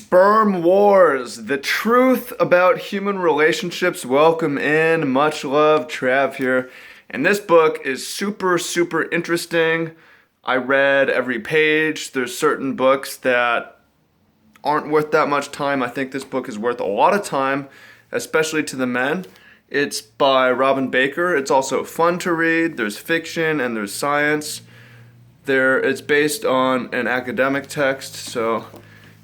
Sperm Wars, the truth about human relationships. Welcome in, much love, Trav here. And this book is super interesting. I read every page. There's certain books that aren't worth that much time. I think this book is worth a lot of time, especially to the men. It's by Robin Baker. It's also fun to read. There's fiction and there's science. It's based on an academic text, so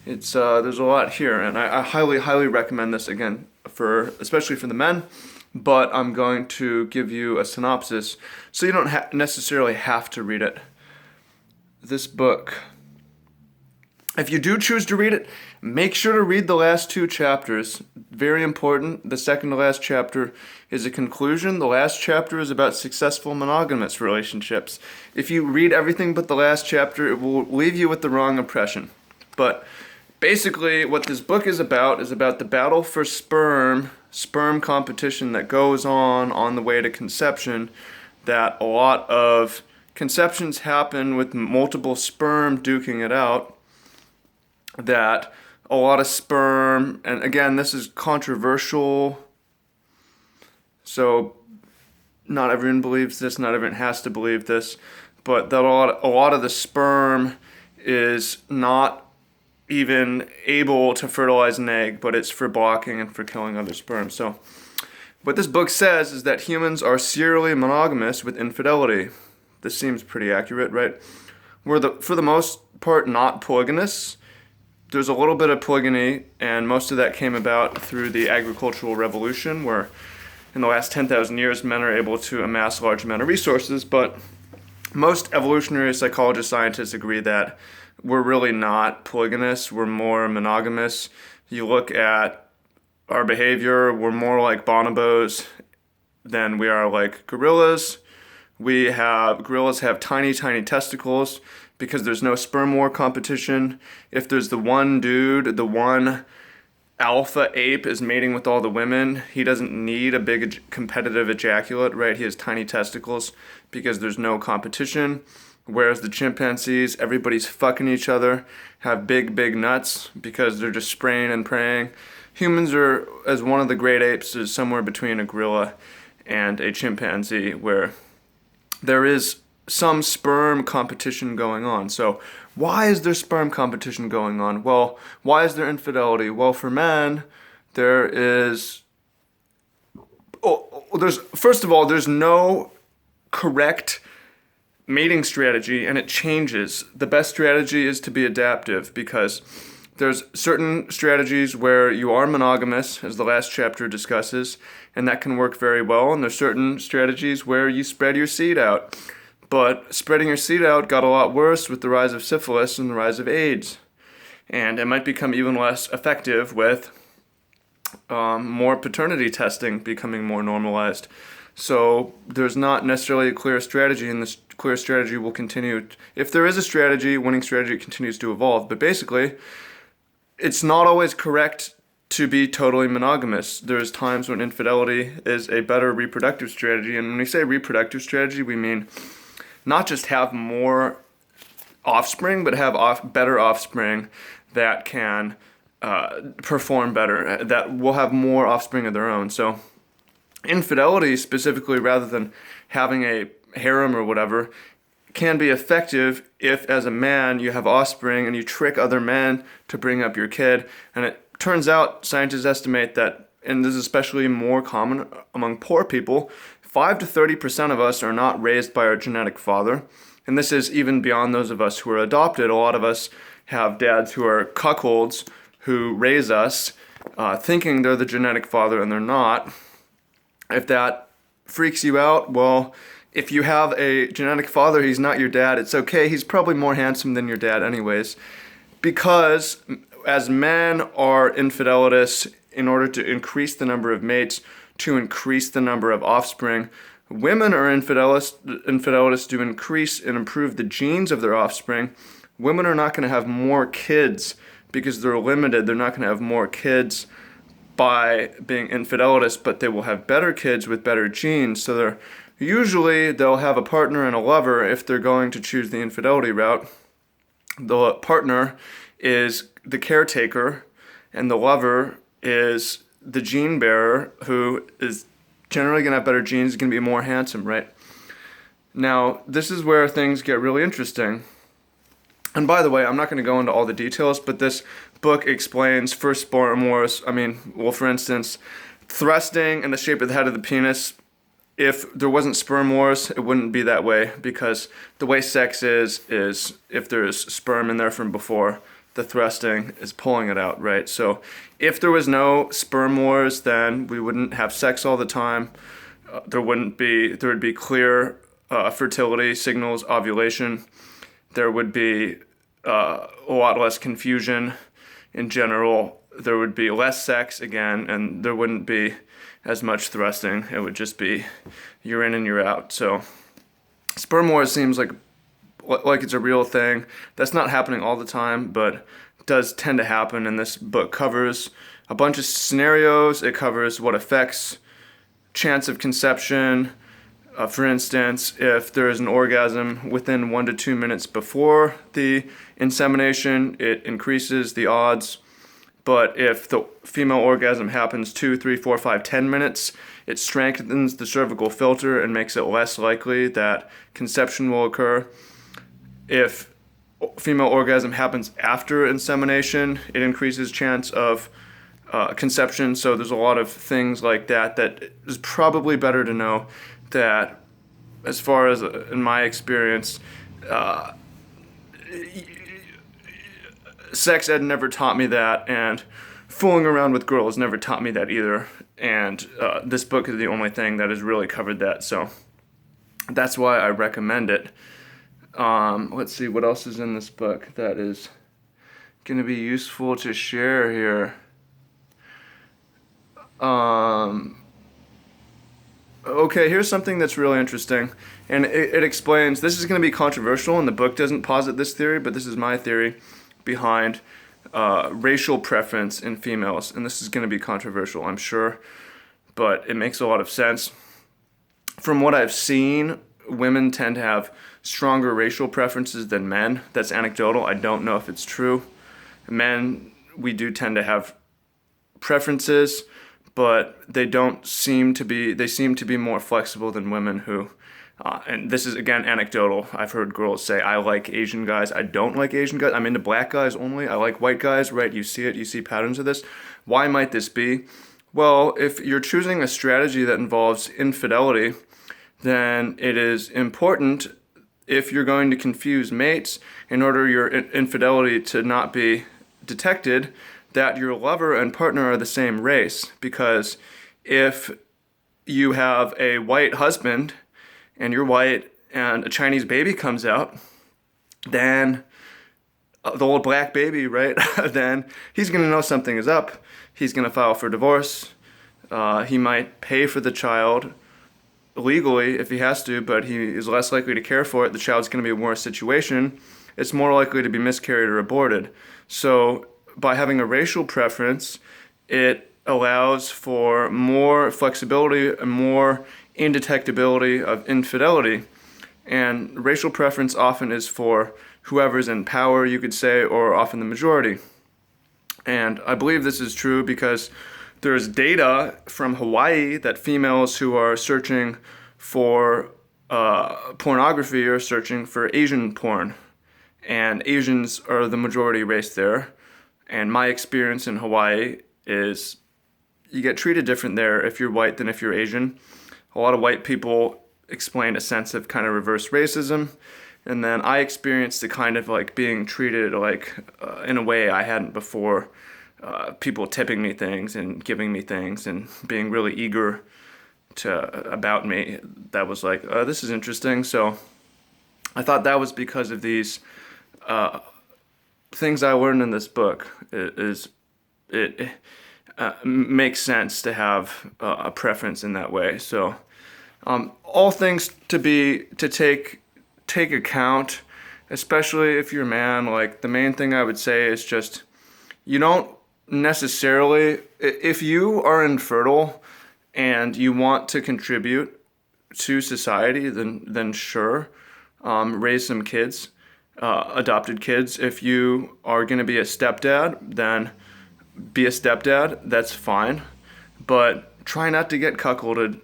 there's a lot here, and I highly recommend this again especially for the men. But I'm going to give you a synopsis so you don't necessarily have to read it. This book, if you do choose to read it, make sure to read the last two chapters. Very important. The second to last chapter is a conclusion. The last chapter is about successful monogamous relationships. If you read everything but the last chapter, it will leave you with the wrong impression. But basically, what this book is about the battle for sperm competition that goes on the way to conception, that a lot of conceptions happen with multiple sperm duking it out, that a lot of sperm, and again, this is controversial, so not everyone believes this, not everyone has to believe this, but that a lot of the sperm is not even able to fertilize an egg, but it's for blocking and for killing other sperm. So what this book says is that humans are serially monogamous with infidelity. This seems pretty accurate, right? We're for the most part not polygamous. There's a little bit of polygamy, and most of that came about through the agricultural revolution, where in the last 10,000 years men are able to amass large amount of resources, but most evolutionary psychologists, scientists agree that we're really not polygamous, we're more monogamous. You look at our behavior, we're more like bonobos than we are like gorillas. Gorillas have tiny testicles because there's no sperm war competition. If there's the one dude, the one alpha ape is mating with all the women, he doesn't need a big competitive ejaculate, right? He has tiny testicles because there's no competition. Whereas the chimpanzees, everybody's fucking each other, have big nuts because they're just spraying and praying. Humans are, as one of the great apes, is somewhere between a gorilla and a chimpanzee, where there is some sperm competition going on. So why is there sperm competition going on? Well, why is there infidelity? Well, for men, there's no correct mating strategy, and it changes. The best strategy is to be adaptive, because there's certain strategies where you are monogamous, as the last chapter discusses, and that can work very well, and there's certain strategies where you spread your seed out. But spreading your seed out got a lot worse with the rise of syphilis and the rise of AIDS, and it might become even less effective with more paternity testing becoming more normalized. So there's not necessarily a clear strategy, and this clear strategy will continue. If there is a strategy, winning strategy continues to evolve. But basically, it's not always correct to be totally monogamous. There's times when infidelity is a better reproductive strategy. And when we say reproductive strategy, we mean not just have more offspring, but have better offspring that can perform better, that will have more offspring of their own. So infidelity specifically, rather than having a harem or whatever, can be effective if, as a man, you have offspring and you trick other men to bring up your kid. And it turns out, scientists estimate that, and this is especially more common among poor people, 5 to 30% of us are not raised by our genetic father. And this is even beyond those of us who are adopted. A lot of us have dads who are cuckolds who raise us thinking they're the genetic father, and they're not. If that freaks you out, well, if you have a genetic father, he's not your dad, it's okay. He's probably more handsome than your dad anyways. Because as men are infidelitous in order to increase the number of mates, to increase the number of offspring, women are infidelitous to increase and improve the genes of their offspring. Women are not going to have more kids because they're limited. They're not going to have more kids by being infidelitous, but they will have better kids with better genes. So they'll have a partner and a lover if they're going to choose the infidelity route. The partner is the caretaker, and the lover is the gene bearer, who is generally going to have better genes, is going to be more handsome, right? Now, this is where things get really interesting. And by the way, I'm not going to go into all the details, but this book explains for sperm wars. For instance, thrusting and the shape of the head of the penis. If there wasn't sperm wars, it wouldn't be that way, because the way sex is if there's sperm in there from before, the thrusting is pulling it out, right? So if there was no sperm wars, then we wouldn't have sex all the time. There would be clear fertility signals, ovulation. There would be a lot less confusion in general. There would be less sex again, and there wouldn't be as much thrusting. It would just be you're in and you're out. So sperm wars seems like it's a real thing. That's not happening all the time, but does tend to happen, and this book covers a bunch of scenarios. It covers what affects chance of conception. For instance, if there is an orgasm within 1 to 2 minutes before the insemination, it increases the odds. But if the female orgasm happens 2, 3, 4, 5, 10 minutes, it strengthens the cervical filter and makes it less likely that conception will occur. If female orgasm happens after insemination, it increases chance of conception. So there's a lot of things like that is probably better to know. That, as far as in my experience, sex ed never taught me that, and fooling around with girls never taught me that either. And this book is the only thing that has really covered that, so that's why I recommend it. Let's see what else is in this book that is going to be useful to share here. Okay, here's something that's really interesting, and it explains, this is going to be controversial, and the book doesn't posit this theory, but this is my theory behind racial preference in females, and this is going to be controversial, I'm sure, but it makes a lot of sense. From what I've seen, women tend to have stronger racial preferences than men. That's anecdotal. I don't know if it's true. Men, we do tend to have preferences, but they seem to be more flexible than women who, and this is again anecdotal. I've heard girls say, I like Asian guys, I don't like Asian guys, I'm into black guys only, I like white guys, right? You see patterns of this. Why might this be? Well, if you're choosing a strategy that involves infidelity, then it is important, if you're going to confuse mates, in order your infidelity to not be detected, that your lover and partner are the same race. Because if you have a white husband and you're white and a Chinese baby comes out, then the old black baby, right? Then he's going to know something is up. He's going to file for divorce. He might pay for the child legally if he has to, but he is less likely to care for it. The child's going to be in a worse situation. It's more likely to be miscarried or aborted. So by having a racial preference, it allows for more flexibility and more indetectability of infidelity. And racial preference often is for whoever's in power, you could say, or often the majority. And I believe this is true because there's data from Hawaii that females who are searching for pornography are searching for Asian porn. And Asians are the majority race there. And my experience in Hawaii is you get treated different there if you're white than if you're Asian. A lot of white people explain a sense of kind of reverse racism. And then I experienced the kind of like being treated like in a way I hadn't before. People tipping me things and giving me things and being really eager about me. That was like, this is interesting. So I thought that was because of these things I learned in this book. It makes sense to have a preference in that way. So all things to take account, especially if you're a man. Like the main thing I would say is just, you don't necessarily, if you are infertile and you want to contribute to society, then sure, raise some kids, adopted kids. If you are going to be a stepdad, then be a stepdad, that's fine, but try not to get cuckolded,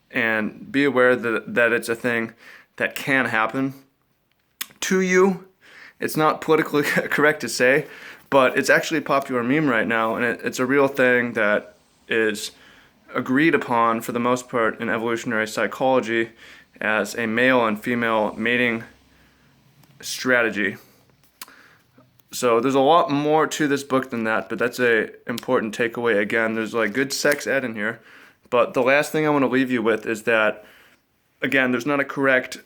and be aware that it's a thing that can happen to you. It's not politically correct to say, but it's actually a popular meme right now, and it's a real thing that is agreed upon for the most part in evolutionary psychology as a male and female mating strategy. So there's a lot more to this book than that, but that's a important takeaway. Again, there's like good sex ed in here, but the last thing I want to leave you with is that, again, there's not a correct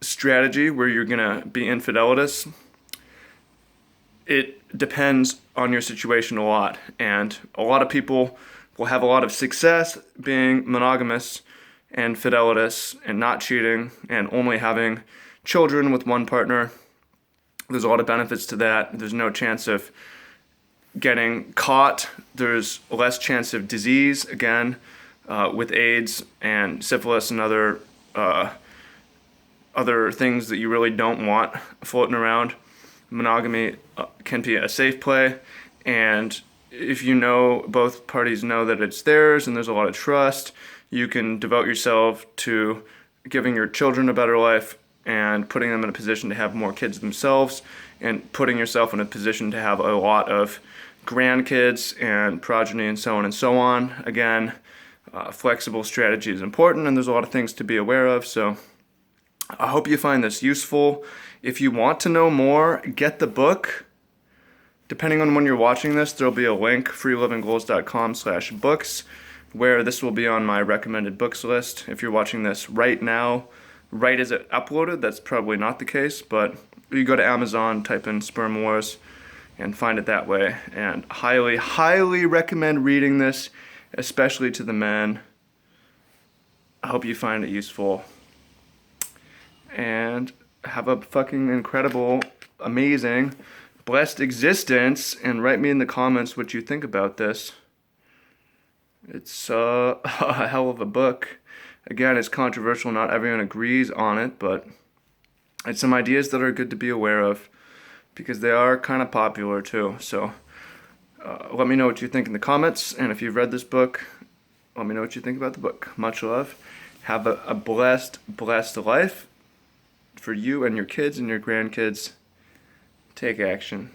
strategy where you're gonna be infidelitous. It depends on your situation a lot, and a lot of people will have a lot of success being monogamous and fidelitous and not cheating and only having children with one partner. There's a lot of benefits to that. There's no chance of getting caught. There's less chance of disease, again, with AIDS and syphilis and other things that you really don't want floating around. Monogamy can be a safe play, and if you know, both parties know that it's theirs and there's a lot of trust, you can devote yourself to giving your children a better life and putting them in a position to have more kids themselves, and putting yourself in a position to have a lot of grandkids and progeny and so on and so on. Again, flexible strategy is important, and there's a lot of things to be aware of, so I hope you find this useful. If you want to know more, get the book. Depending on when you're watching this, there'll be a link, freelivinggoals.com/books, where this will be on my recommended books list. If you're watching this right now, right as it uploaded, that's probably not the case, but you go to Amazon, type in Sperm Wars, and find it that way. And highly, highly recommend reading this, especially to the men. I hope you find it useful. And have a fucking incredible, amazing, blessed existence, and write me in the comments what you think about this. It's a hell of a book. Again, it's controversial, not everyone agrees on it, but it's some ideas that are good to be aware of, because they are kind of popular too. So let me know what you think in the comments, and if you've read this book, let me know what you think about the book. Much love. Have a blessed life for you and your kids and your grandkids. Take action.